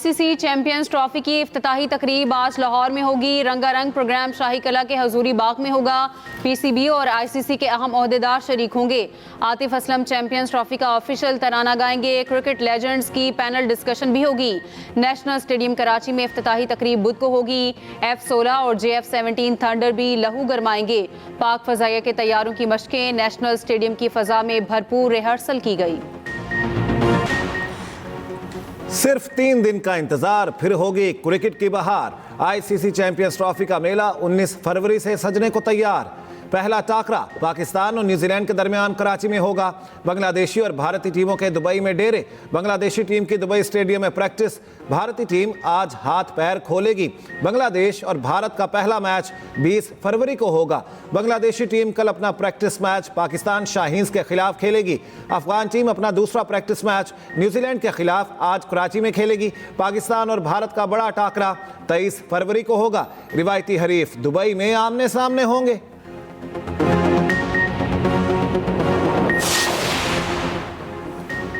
ICC champions trophy की इफ्तिताही तकरीब आज लाहौर में होगी। रंगारंग प्रोग्राम शाही कला के हजूरी बाग में होगा। पीसीबी और आईसीसी के अहम ओहदेदार शरीक होंगे। आतिफ असलम चैंपियंस ट्रॉफी का ऑफिशियल तराना गाएंगे। क्रिकेट लेजेंड्स की पैनल डिस्कशन भी होगी। नेशनल स्टेडियम कराची में इफ्तिताही तकरीब बुध को होगी। F-16 और JF-17 थंडर भी लहू गरमाएंगे। पाक फजाइया के तैयारों की मशकें नेशनल स्टेडियम की फजा में भरपूर रिहर्सल की गई। सिर्फ 3 दिन का इंतजार, फिर होगी क्रिकेट की बहार। आईसीसी चैंपियंस ट्रॉफी का मेला 19 फरवरी से सजने को तैयार। पहला टाकरा पाकिस्तान और न्यूजीलैंड के दरमियान कराची में होगा। बांग्लादेशी और भारतीय टीमों के दुबई में डेरे। बांग्लादेशी टीम की दुबई स्टेडियम में प्रैक्टिस। भारतीय टीम आज हाथ पैर खोलेगी। बांग्लादेश और भारत का पहला मैच 20 फरवरी को होगा। बांग्लादेशी टीम कल अपना प्रैक्टिस मैच पाकिस्तान शाहीन्स के खिलाफ खेलेगी। अफगान टीम अपना दूसरा प्रैक्टिस मैच न्यूजीलैंड के खिलाफ आज कराची में खेलेगी। पाकिस्तान और भारत का बड़ा टाकरा 23 फरवरी को होगा। रिवायती हरीफ दुबई में आमने सामने होंगे।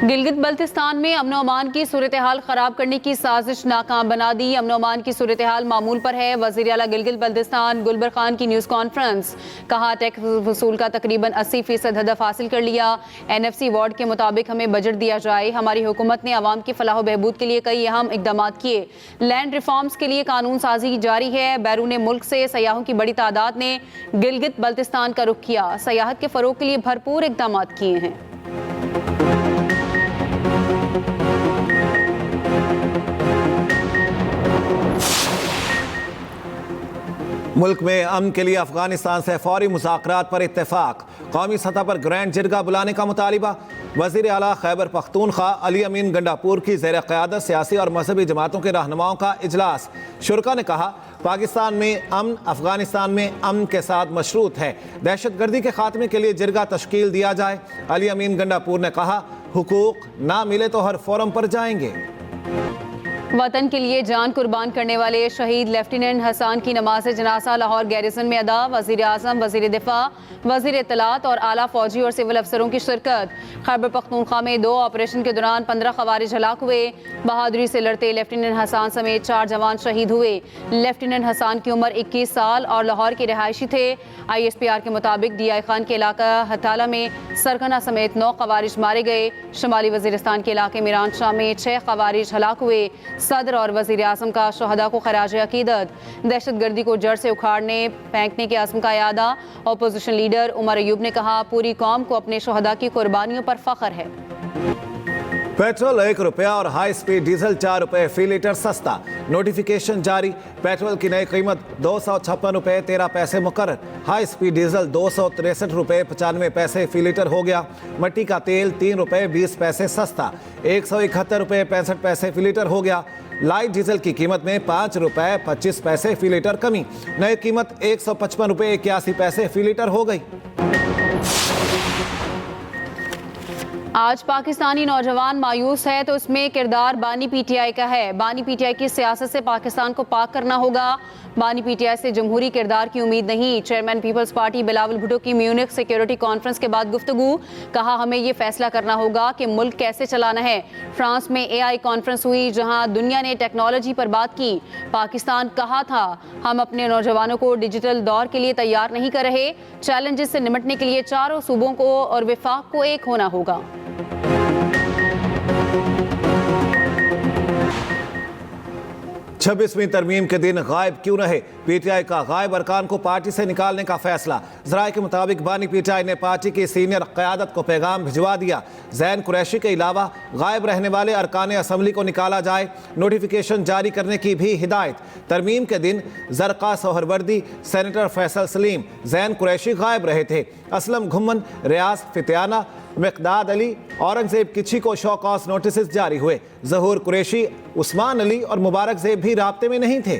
गिलगित बल्तिस्तान में अमन अमान की सूरत हाल खराब करने की साजिश नाकाम बना दी। अमन अमान की सूरत हाल मामूल पर है। वज़ीर आला गिलगित बल्तिस्तान गुलबर खान की न्यूज़ कॉन्फ्रेंस। कहा टैक्स वसूल का तकरीबन 80% हदफ हासिल कर लिया। NFC वार्ड के मुताबिक हमें बजट दिया जाए। हमारी हुकूमत ने आवाम की फलाह बहबूद के लिए कई अहम इकदाम किए। लैंड रिफॉर्म्स के लिए कानून साजी जारी है। बैरून मुल्क से सयाहों की बड़ी तादाद ने गिलगित बल्तिस्तान का रुख किया। सयाहत के फरोग के लिए भरपूर इकदाम किए हैं। मुल्क में अमन के लिए अफगानिस्तान से फौरी मुज़ाकरात पर इत्तेफाक। कौमी सतह पर ग्रैंड जिरगा बुलाने का मुतालिबा। वज़ीर आला खैबर पख्तूनख्वा अली अमीन गंडापुर की ज़ेर क़यादत सियासी और मजहबी जमातों के रहनुमाओं का इजलास। शुरा ने कहा पाकिस्तान में अमन अफगानिस्तान में अमन के साथ मशरूत है। दहशतगर्दी के खात्मे के लिए जिरगा तश्कील दिया जाए। अली अमीन गंडापुर ने कहा हुकूक ना मिले तो हर फोरम पर जाएंगे। वतन के लिए जान कुर्बान करने वाले शहीद लेफ्टिनेंट हसन की नमाज जनाजा लाहौर गैरिसन में अदा। वज़ीर आज़म, वज़ीर दिफा, वज़ीर इत्तलात और आला फौजी और सिविल अफसरों की शिरकत। खैबर पख्तूनख्वा में 2 ऑपरेशन के दौरान 15 खवारिज हलाक हुए। बहादुरी से लड़ते लेफ्टिनेंट हसन समेत 4 जवान शहीद हुए। लेफ्टिनेंट हसन की उम्र 21 साल और लाहौर के रिहायशी थे। ISPR के मुताबिक DI खान के इलाका हताला में सरगना समेत 9 खवारिज मारे गए। शुमाली वज़ीरिस्तान के इलाके मीरान शाह में 6 खवारिज हलाक हुए। सदर और वज़ीर आज़म का शहदा को खराज अकीदत। दहशतगर्दी को जड़ से उखाड़ने फेंकने के आज़म का यादा। अपोजिशन लीडर उमर अयूब ने कहा पूरी कौम को अपने शहदा की कुर्बानियों पर फख्र है। पेट्रोल 1 रुपया और हाई स्पीड डीजल 4 रुपये फी लीटर सस्ता। नोटिफिकेशन जारी। पेट्रोल की नई कीमत 256 रुपये 13 पैसे मुकर्रर। हाई स्पीड डीजल 263 रुपये 95 पैसे फी लीटर हो गया। मट्टी का तेल 3 रुपये 20 पैसे सस्ता 171 रुपये 65 पैसे फी लीटर हो गया। लाइट डीजल की कीमत में 5 रुपये 25 पैसे फी लीटर कमी। नई कीमत 155 रुपये 81 पैसे फी लीटर हो गई। आज पाकिस्तानी नौजवान मायूस है तो इसमें किरदार बानी PTI का है। बानी PTI की सियासत से पाकिस्तान को पाक करना होगा। बानी PTI से जमहूरी किरदार की उम्मीद नहीं। Chairman People's Party Bilawal Bhutto की म्यूनिख सिक्योरिटी कॉन्फ्रेंस के बाद गुफ्तगू। कहा हमें ये फैसला करना होगा कि मुल्क कैसे चलाना है। फ्रांस में AI कॉन्फ्रेंस हुई जहां दुनिया ने टेक्नोलॉजी पर बात की। पाकिस्तान कहा था हम अपने नौजवानों को डिजिटल दौर के लिए तैयार नहीं कर रहे। चैलेंजेस से निपटने के लिए चारों सूबों को और विफाक को एक होना होगा। 26वीं तरमीम के दिन गायब क्यों रहे। PTI का गायब अरकान को पार्टी से निकालने का फैसला। ज़राए के मुताबिक बानी PTI ने पार्टी की सीनियर क़यादत को पैगाम भिजवा दिया। ज़ैन कुरैशी के अलावा गायब रहने वाले अरकान असम्बली को निकाला जाए। नोटिफिकेशन जारी करने की भी हिदायत। तरमीम के दिन ज़रक़ा सोहरवर्दी, सेनेटर फैसल सलीम, ज़ैन कुरैशी गायब रहे थे। असलम घुम्मन, रियाज फितियाना, मिक़दाद अली, औरंगज़ेब किची को शो कॉज नोटिस जारी हुए। ज़हूर कुरैशी, उस्मान अली और मुबारक ज़ेब भी राब्ते में नहीं थे।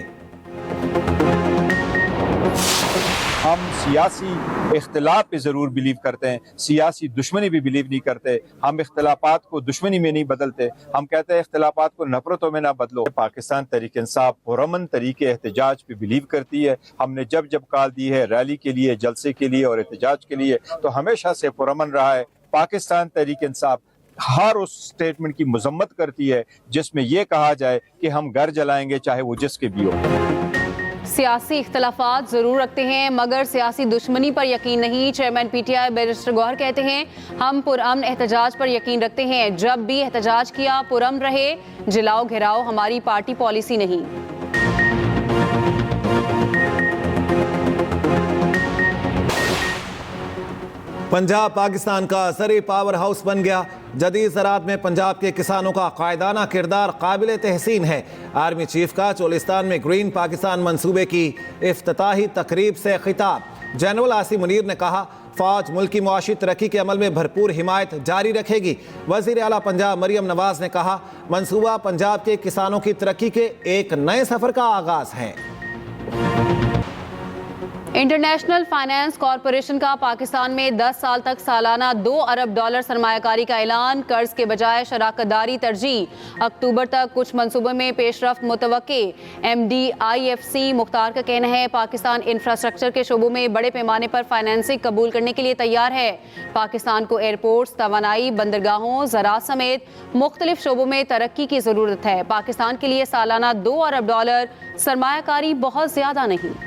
हम सियासी इख्तिलाफ पे ज़रूर बिलीव करते हैं, सियासी दुश्मनी भी बिलीव नहीं करते। हम इख्तिलाफात को दुश्मनी में नहीं बदलते। हम कहते हैं इख्तिलाफात को नफरतों में ना बदलो। पाकिस्तान तहरीक इंसाफ पुरअमन तरीके एहतजाज पे बिलीव करती है। हमने जब जब कॉल दी है रैली के लिए, जलसे के लिए और एहतजाज के लिए, तो हमेशा से पुरअमन रहा है। पाकिस्तान तहरीक इंसाफ हर उस स्टेटमेंट की मजम्मत करती है जिसमें यह कहा जाए कि हम घर जलाएंगे चाहे वो जिसके भी हो। सियासी इख्तलाफात जरूर रखते हैं मगर सियासी दुश्मनी पर यकीन नहीं। चेयरमैन पीटीआई बैरिस्टर गौहर कहते हैं हम पुरअमन एहतजाज पर यकीन रखते हैं, जब भी एहतजाज किया पुरअमन रहे, जलाओ घिराओ हमारी पार्टी पॉलिसी नहीं। पंजाब पाकिस्तान का ज़रूरी पावर हाउस बन गया। जदीद ज़राअत में पंजाब के किसानों का कायदाना किरदार काबिल तहसीन है। आर्मी चीफ का चोलिस्तान में ग्रीन पाकिस्तान मंसूबे की इफ्तिताही तकरीब से खिताब। जनरल आसिम मुनीर ने कहा फौज मुल्क की मुआशी तरक्की के अमल में भरपूर हिमायत जारी रखेगी। वज़ीर आला पंजाब मरियम नवाज ने कहा मंसूबा पंजाब के किसानों की तरक्की के एक नए सफ़र का आगाज़ है। इंटरनेशनल फाइनेंस कॉरपोरेशन का पाकिस्तान में 10 साल तक सालाना $2 अरब सरमायाकारी का ऐलान। कर्ज के बजाय शराकतदारी तरजीह। अक्टूबर तक कुछ मंसूबों में पेशरफ्त मुतवक्के। MD IFC मुख्तार का कहना है पाकिस्तान इंफ्रास्ट्रक्चर के शोबों में बड़े पैमाने पर फाइनेंसिंग कबूल करने के लिए तैयार है। पाकिस्तान को एयरपोर्ट्स, तवानाई, बंदरगाहों, ज़राअत समेत मुख्तलिफ शोबों में तरक्की की ज़रूरत है। पाकिस्तान के लिए सालाना $2 अरब सरमायाकारी बहुत ज़्यादा नहीं।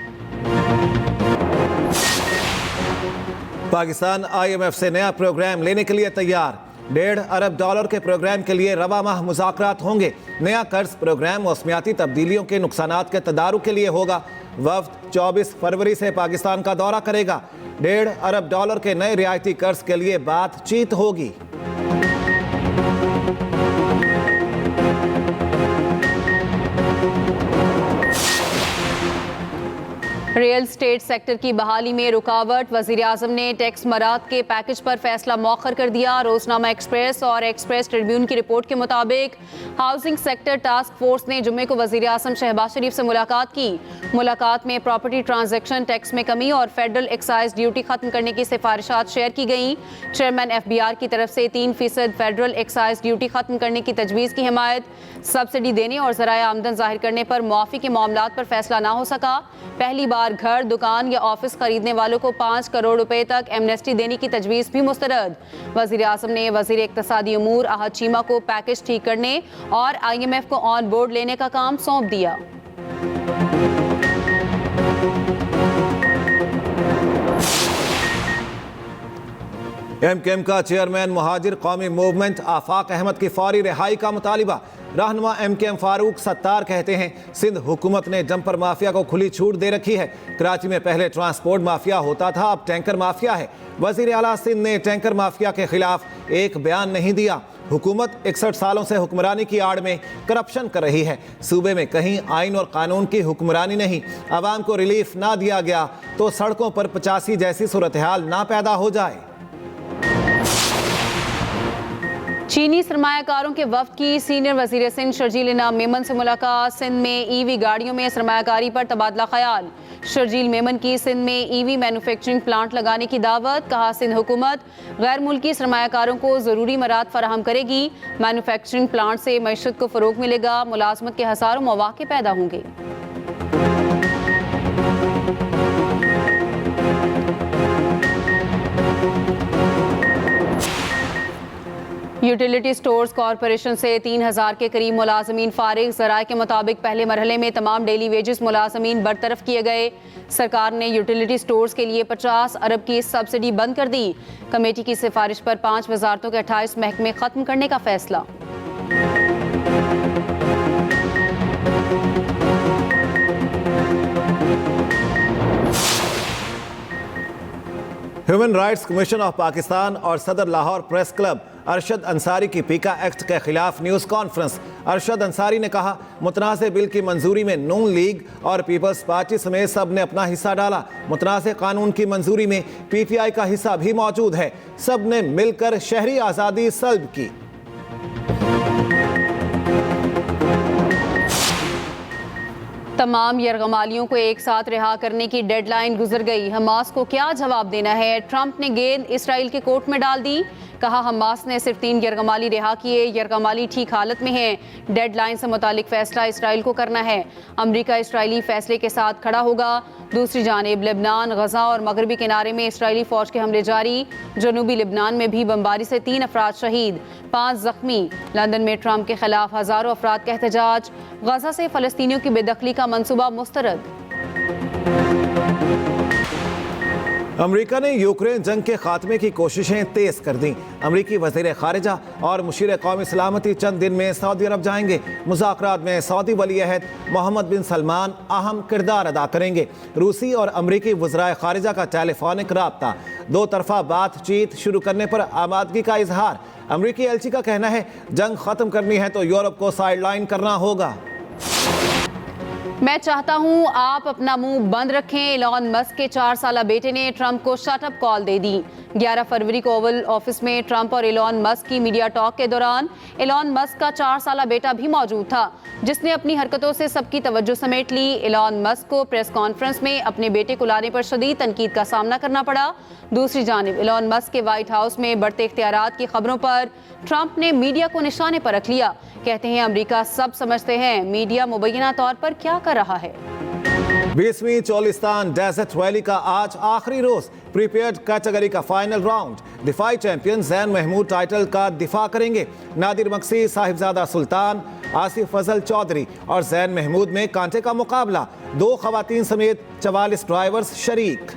पाकिस्तान IMF से नया प्रोग्राम लेने के लिए तैयार। $1.5 अरब के प्रोग्राम के लिए रवा माह मुज़ाकरात होंगे। नया कर्ज प्रोग्राम मौसमियाती तब्दीलियों के नुकसानात के तदारुक के लिए होगा। वफ्द 24 फरवरी से पाकिस्तान का दौरा करेगा। $1.5 अरब के नए रियायती कर्ज के लिए बातचीत होगी। रियल स्टेट सेक्टर की बहाली में रुकावट। वज़ीर आज़म ने टैक्स मरात के पैकेज पर फैसला मौखर कर दिया। रोजनामा एक्सप्रेस और एक्सप्रेस ट्रिब्यून की रिपोर्ट के मुताबिक हाउसिंग सेक्टर टास्क फोर्स ने जुम्मे को वज़ीर आज़म शहबाज शरीफ से मुलाकात की। मुलाकात में प्रॉपर्टी ट्रांजैक्शन टैक्स में कमी और फेडरल एक्साइज ड्यूटी खत्म करने की सिफारिशात शेयर की गई। चेयरमैन FBR की तरफ से 3% फेडरल एक्साइज ड्यूटी खत्म करने की तजवीज़ की हिमायत। सब्सिडी देने और ज़राए आमदन जाहिर करने पर मुआफ़ी के मामलात पर फैसला ना हो सका। पहली बार घर, दुकान या ऑफिस खरीदने वालों को 5 करोड़ रुपए तक एमनेस्टी देने की तजवीज़ भी मुस्तरद। वज़ीर आज़म ने वज़ीर इक़्तिसादी उमूर अहद चीमा को पैकेज ठीक करने और IMF को ऑन बोर्ड लेने का काम सौंप दिया। MKM का चेयरमैन मुहाजिर कौमी मूवमेंट आफाक अहमद की फौरी रिहाई का मुतालिबा। रहनुमा MKM फारूक सत्तार कहते हैं सिंध हुकूमत ने जंपर माफिया को खुली छूट दे रखी है। कराची में पहले ट्रांसपोर्ट माफिया होता था, अब टैंकर माफिया है। वज़ीर आला सिंध ने टैंकर माफिया के खिलाफ एक बयान नहीं दिया। हुकूमत 61 सालों से हुक्मरानी की आड़ में करप्शन कर रही है। सूबे में कहीं आइन और कानून की हुक्मरानी नहीं। आवाम को रिलीफ ना दिया गया तो सड़कों पर 85 जैसी सूरत हाल ना पैदा हो जाए। चीनी सरमायाकारों के वफ्द की सीनियर वजीर सिंध शर्जील इनाम मेमन से मुलाकात। सिंध में EV गाड़ियों में सरमायाकारी पर तबादला ख्याल। शर्जील मेमन की सिंध में EV मैन्युफैक्चरिंग प्लांट लगाने की दावत। कहा सिंध हुकूमत गैर मुल्की सरमायाकारों को ज़रूरी मराद फराहम करेगी। मैन्युफैक्चरिंग प्लांट से मईशत को फ़रोग मिलेगा। मुलाजमत के हज़ारों मौक़े पैदा होंगे। यूटिलिटी स्टोर्स कॉरपोरेशन से 3000 के करीब मुलाजमीन फारिग। ज़राए के मुताबिक पहले मरहले में तमाम डेली वेजेस मुलाजमीन बरतरफ किए गए। सरकार ने यूटिलिटी स्टोर्स के लिए 50 अरब की सब्सिडी बंद कर दी। कमेटी की सिफारिश पर 5 वजारतों के 28 महकमे ख़त्म करने का फैसला। Human rights commission of Pakistan और सदर लाहौर प्रेस क्लब अरशद अंसारी की पीका एक्ट के खिलाफ न्यूज़ कॉन्फ्रेंस। अरशद अंसारी ने कहा मुतनाज़ बिल की मंजूरी में नून लीग और पीपल्स पार्टी समेत सब ने अपना हिस्सा डाला। मुतनाज़ कानून की मंजूरी में PTI का हिस्सा भी मौजूद है। सब ने मिलकर शहरी आज़ादी सल्ब की। तमाम यरगमालियों को एक साथ रिहा करने की डेडलाइन गुजर गई। हमास को क्या जवाब देना है? ट्रंप ने गेंद इसराइल के कोर्ट में डाल दी। कहा हमास ने सिर्फ 3 यरगमाली रिहा किए, यरगमाली ठीक हालत में हैं। डेडलाइन से मुतालिक फैसला इसराइल को करना है। अमरीका इसराइली फैसले के साथ खड़ा होगा। दूसरी जानिब लेबनान, गजा और मगरबी किनारे में इसराइली फौज के हमले जारी। जनूबी लेबनान में भी बमबारी से 3 अफराद शहीद, 5 जख्मी। लंदन में ट्रंप के खिलाफ हजारों अफराद का एहतजाज। गजा से फलस्तीनियों की बेदखली का मंसूबा मुस्तरद। अमरीका ने यूक्रेन जंग के खात्मे की कोशिशें तेज कर दी। अमरीकी वज़ीर ख़ारिजा और मुशीर कौमी सलामती चंद दिन में सऊदी अरब जाएंगे। मुज़ाकरात में सऊदी वली अहद मोहम्मद बिन सलमान अहम किरदार अदा करेंगे। रूसी और अमरीकी वज़राए ख़ारिजा का टेलीफोनिक राब्ता, 2 तरफ़ा बातचीत शुरू करने पर आमादगी का इजहार। अमरीकी एलची का कहना है जंग ख़त्म करनी है तो यूरोप को साइडलाइन करना होगा। मैं चाहता हूं आप अपना मुंह बंद रखें। एलॉन मस्क के 4 साला बेटे ने ट्रंप को शटअप कॉल दे दी। 11 फरवरी को ओवल ऑफिस में ट्रंप और एलॉन मस्क की मीडिया टॉक के दौरान एलॉन मस्क का 4 साला बेटा भी मौजूद था, जिसने अपनी हरकतों से सबकी तवज्जो समेट ली। एलॉन मस्क को प्रेस कॉन्फ्रेंस में अपने बेटे को लाने पर शदीद तनकीद का सामना करना पड़ा। दूसरी जानिब एलॉन मस्क के व्हाइट हाउस में बढ़ते इख्तियारात की खबरों पर ट्रंप ने मीडिया को निशाने पर रख लिया। कहते हैं अमरीका सब समझते हैं मीडिया मुबैना तौर पर क्या कर रहा है। 20वीं चोलिस्तान डेजर्ट रैली का आज आखिरी रोज। प्रीपेयर्ड कैटेगरी का फाइनल राउंड। दिफाई चैंपियन जैन महमूद टाइटल का दिफा करेंगे। नादिर मक्सी, साहिबजादा सुल्तान, आसिफ फजल चौधरी और जैन महमूद में कांटे का मुकाबला। 2 खवातीन समेत 44 ड्राइवर्स शरीक।